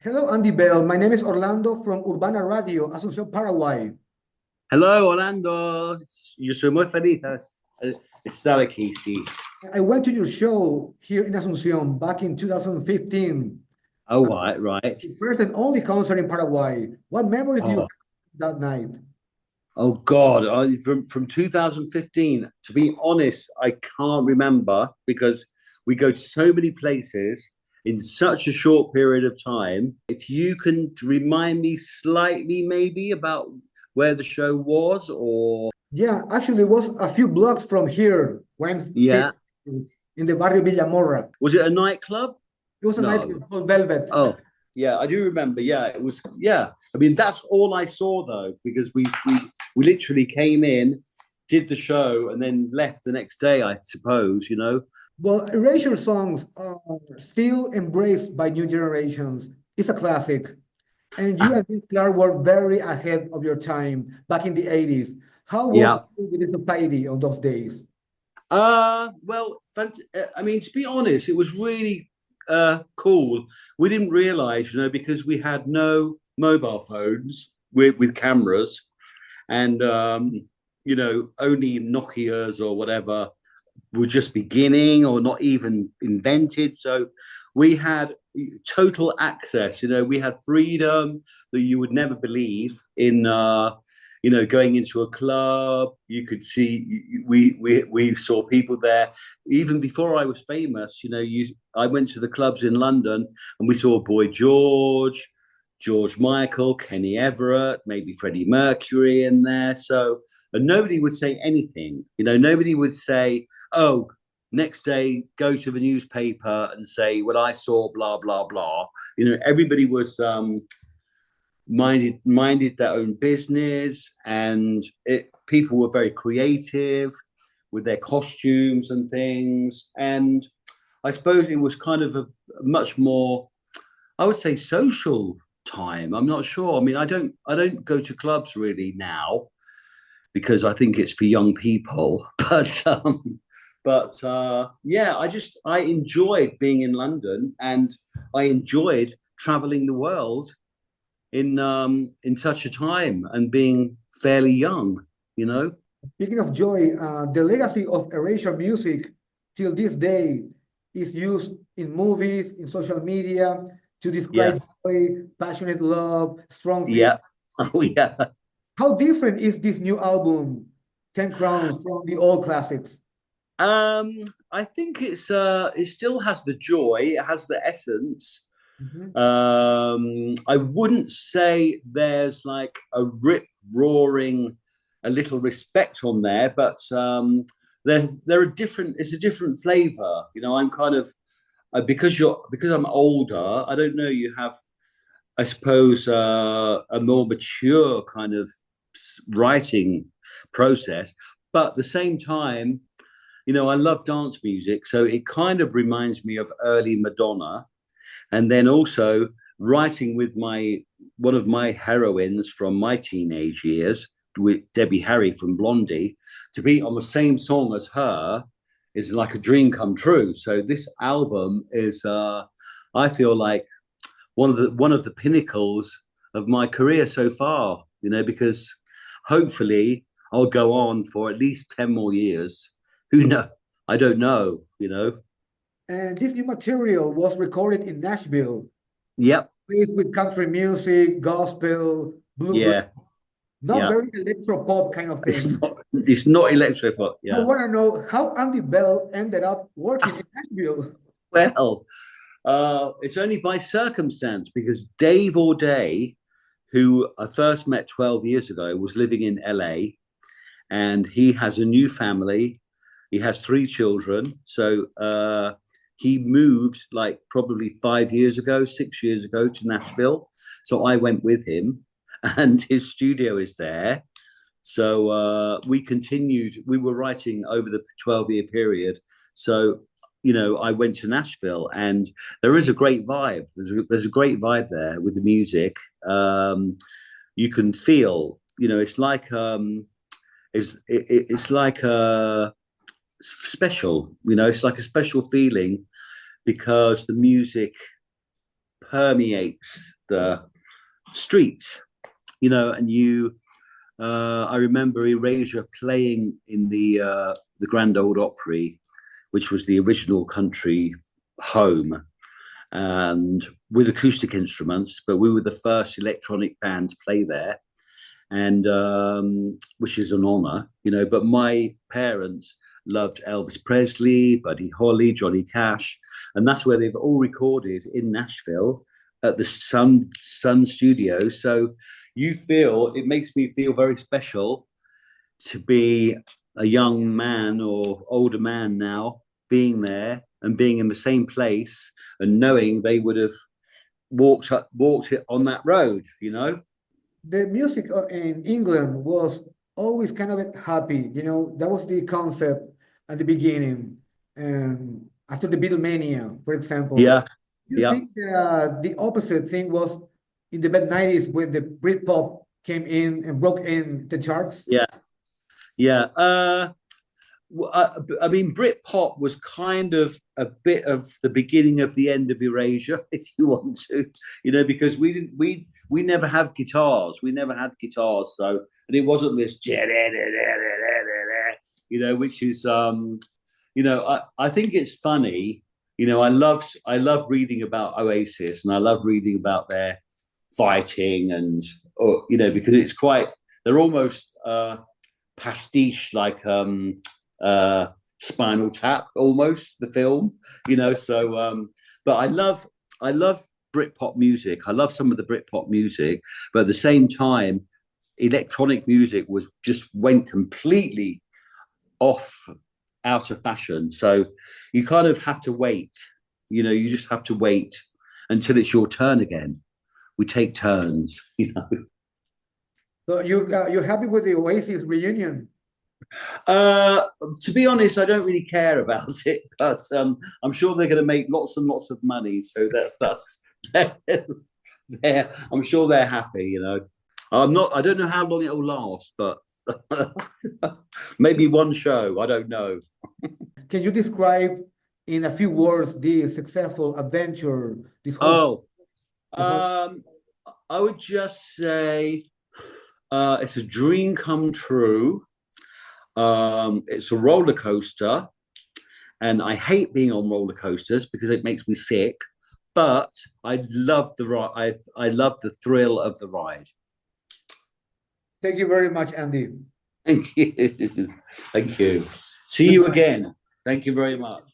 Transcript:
Hello, Andy Bell. My name is Orlando from Urbana Radio, Asunción, Paraguay. Hello, Orlando. Yo soy muy feliz estar aquí, sí. I went to your show here in Asunción back in 2015. Oh, right. The first and only concert in Paraguay. What memories do you have Oh, that night? oh God. From 2015, to be honest, I can't remember because we go to so many places in such a short period of time. If you can remind me slightly, maybe about where the show was, or Yeah, actually, it was a few blocks from here when yeah, in the Barrio Villamorra. was it a nightclub? It was a night No. called Velvet. Oh, yeah, I do remember. Yeah, it was. Yeah, I mean that's all I saw though, because we literally came in, did the show, and then left the next day. I suppose you know. Well, Erasure songs are still embraced by new generations. It's a classic. And you and Vince Clark were very ahead of your time back in the 80s. How was Yeah. the society on those days? Well, I mean, to be honest, it was really cool. We didn't realize, you know, because we had no mobile phones with cameras, and you know, only Nokia's or whatever were just beginning or not even invented. So we had total access. You know, we had freedom that you would never believe in. You know, going into a club, you could see we saw people there. Even before I was famous, you know, I went to the clubs in London and we saw Boy George, George Michael, Kenny Everett, maybe Freddie Mercury in there. So, and nobody would say anything. You know, nobody would say, "Oh, next day go to the newspaper and say what I saw." Blah blah blah. You know, everybody was minded their own business, and people were very creative with their costumes and things. And I suppose it was kind of a much more, I would say, social time. I'm not sure. I mean, I don't go to clubs really now because I think it's for young people. But yeah, I enjoyed being in London, and I enjoyed traveling the world in such a time and being fairly young, you know. Speaking of joy, the legacy of Erasure music till this day is used in movies, in social media to Yeah, describe joy, passionate love, strong feelings. yeah. Oh yeah. How different is this new album, 10 Crowns, from the old classics? I think it still has the joy, it has the essence. Mhm. I wouldn't say there's like a rip roaring a little respect on there, but there are different. It's a different flavor. You know, I'm kind of because I'm older. I don't know. You have, I suppose, a more mature kind of writing process, but at the same time, you know, I love dance music, so it kind of reminds me of early Madonna, and then also writing with my one of my heroines from my teenage years, with Debbie Harry from Blondie, to be on the same song as her is like a dream come true. So this album is, I feel like one of the pinnacles of my career so far. You know, because hopefully I'll go on for at least 10 more years. Who know? I don't know. You know. And this new material was recorded in Nashville, Yep. placed with country music, gospel, bluegrass, Yeah. not Yeah. very electro pop kind of It's thing. not. It's not electric, but I yeah. want to know how Andy Bell ended up working in Nashville. Well, it's only by circumstance because Dave O'Day, who I first met 12 years ago, was living in LA, and he has a new family. He has three children. So he moved like probably 5 years ago, 6 years ago to Nashville. So I went with him, and his studio is there. So we continued, we were writing over the 12-year period. So, you know, I went to Nashville, and there is a great vibe. There's a great vibe there with the music. You can feel, you know, it's like a special, you know, it's like a special feeling because the music permeates the streets, you know, and I remember Erasure playing in the Grand Ole Opry, which was the original country home, and with acoustic instruments, but we were the first electronic band to play there, and which is an honor, you know. But my parents loved Elvis Presley, Buddy Holly, Johnny Cash, and that's where they've all recorded in Nashville at the Sun Studio. So it makes me feel very special to be a young man or older man now, being there and being in the same place and knowing they would have walked it on that road, you know. The music in England was always kind of happy, you know. That was the concept at the beginning, and after the Beatlemania, for example. Yeah, You yeah. think the opposite thing was in the mid 90s when the Britpop came in and broke in the charts? Yeah, yeah. I mean, Britpop was kind of a bit of the beginning of the end of Erasure, if you want to, you know, because we never had guitars. We never had guitars, so, and it wasn't this, you know, which is, you know, I think it's funny. You know, I love reading about Oasis, and I love reading about their fighting, and you know, because they're almost pastiche, like Spinal Tap, almost, the film, you know. So but I love Britpop music. I love some of the Britpop music, but at the same time, electronic music went completely out of fashion. So you kind of have to wait, you know. You just have to wait until it's your turn again. We take turns, you know. So you're happy with the Oasis reunion? To be honest, I don't really care about it, but I'm sure they're going to make lots and lots of money. So that's I'm sure they're happy, you know. I don't know how long it'll last, but maybe one show. I don't know. Can you describe in a few words the successful adventure? This whole I would just say it's a dream come true. It's a roller coaster, and I hate being on roller coasters because it makes me sick. But I love the ride. I love the thrill of the ride. Thank you very much, Andy. Thank you. Thank you. See you again. Thank you very much.